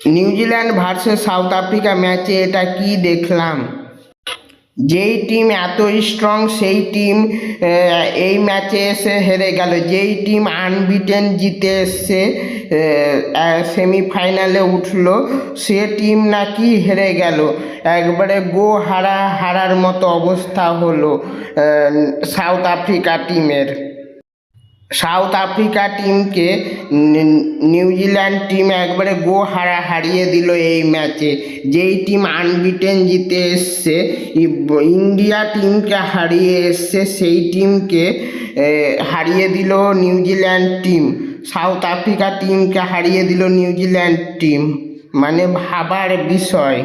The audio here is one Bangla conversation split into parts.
নিউজিল্যান্ড ভার্সেস সাউথ আফ্রিকা ম্যাচে এটা কি দেখলাম, যেই টিম এত স্ট্রং সেই টিম এই ম্যাচে এসে হেরে গেল। যেই টিম আনবিটেন জিতে এসছে সেমিফাইনালে উঠলো, সে টিম নাকি হেরে গেল। একবারে হারার মতো অবস্থা হলো সাউথ আফ্রিকা টিমের। সাউথ আফ্রিকা টিমকে নিউজিল্যান্ড টিম একবারে হারিয়ে দিল এই ম্যাচে। যেই টিম আনবিটেন জিতে এসছে, ইন্ডিয়া টিমকে হারিয়ে এসছে, সেই টিমকে হারিয়ে দিল নিউজিল্যান্ড টিম। সাউথ আফ্রিকা টিমকে হারিয়ে দিল নিউজিল্যান্ড টিম, মানে ভাবার বিষয়।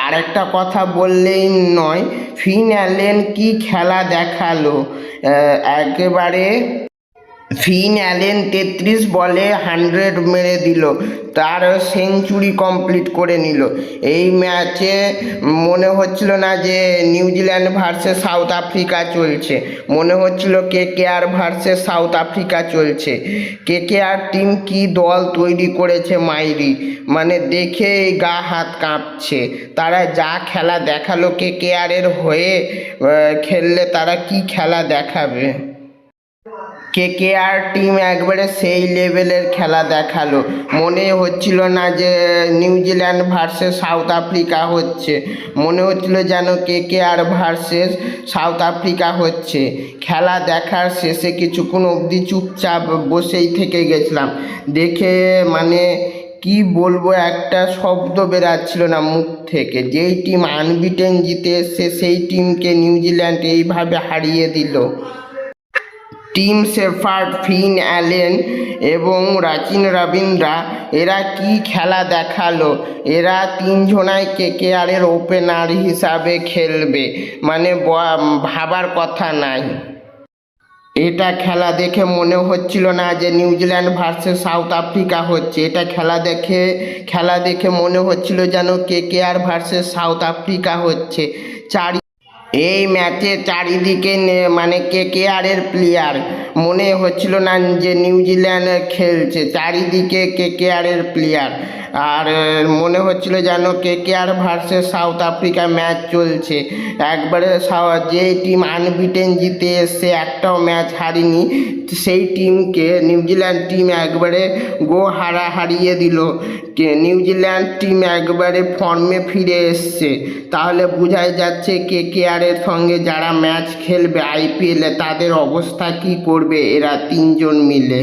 আরেকটা কথা বললেই নয়, ফিন অ্যালেন কি খেলা দেখালো একেবারে। ফিন অ্যালেন 33 বলে 100 মেরে দিল, তার সেঞ্চুরি কমপ্লিট করে নিল। এই ম্যাচে মনে হচ্ছিল না যে নিউজিল্যান্ড ভার্সেস সাউথ আফ্রিকা চলছে, মনে হচ্ছিল কেকেআর ভার্সেস সাউথ আফ্রিকা চলছে। কেকেআর টিম কি দল তৈরি করেছে মাইরি, মানে দেখে গা হাত কাঁপছে। তারা যা খেলা দেখালো, কেকেআরের হয়ে খেললে তারা কি খেলা দেখাবে। কেকেআর টিম একবারে সেই লেভেলের খেলা দেখালো, মনে হচ্ছিল না যে নিউজিল্যান্ড ভার্সেস সাউথ আফ্রিকা হচ্ছে, মনে হচ্ছিল যেন কেকেআর ভার্সেস সাউথ আফ্রিকা হচ্ছে। খেলা দেখার শেষে কিছুক্ষণ অবধি চুপচাপ বসেই থেকে গেছিলাম, দেখে মানে কি বলবো, একটা শব্দ বেরাচ্ছিল না মুখ থেকে। যেই টিম আনবিটেন জিতে এসছে সেই টিমকে নিউজিল্যান্ড এইভাবে হারিয়ে দিল। টিম শেফার্ড, ফিন অ্যালেন এবং রাচিন রবীন্দ্রা এরা কি খেলা দেখালো। এরা তিনজনাই কেকেআরের ওপেনার হিসাবে খেলবে, মানে ভাবার কথা নাই। এটা খেলা দেখে মনে হচ্ছিল না যে নিউজিল্যান্ড ভার্সেস সাউথ আফ্রিকা হচ্ছে। এটা খেলা দেখে মনে হচ্ছিল যেন কেকেআর ভার্সেস সাউথ আফ্রিকা হচ্ছে। এই ম্যাচে চারিদিকে মানে কেকেআরের প্লেয়ার, মনে হচ্ছিল না যে নিউজিল্যান্ড খেলছে, চারিদিকে কেকেআরের প্লেয়ার। আর মনে হচ্ছিল যেন KKR versus south Africa match চলছে। একবারে যে টিম আনবিটেন জিতে এসছে, একটাও ম্যাচ হারিনি, সেই টিমকে নিউজিল্যান্ড টিম একবারে হারিয়ে দিল। নিউজিল্যান্ড টিম একবারে ফর্মে ফিরে এসছে। তাহলে বোঝাই যাচ্ছে কেকেআরের সঙ্গে যারা ম্যাচ খেলবে আইপিএলে তাদের অবস্থা কি করবে এরা তিনজন মিলে।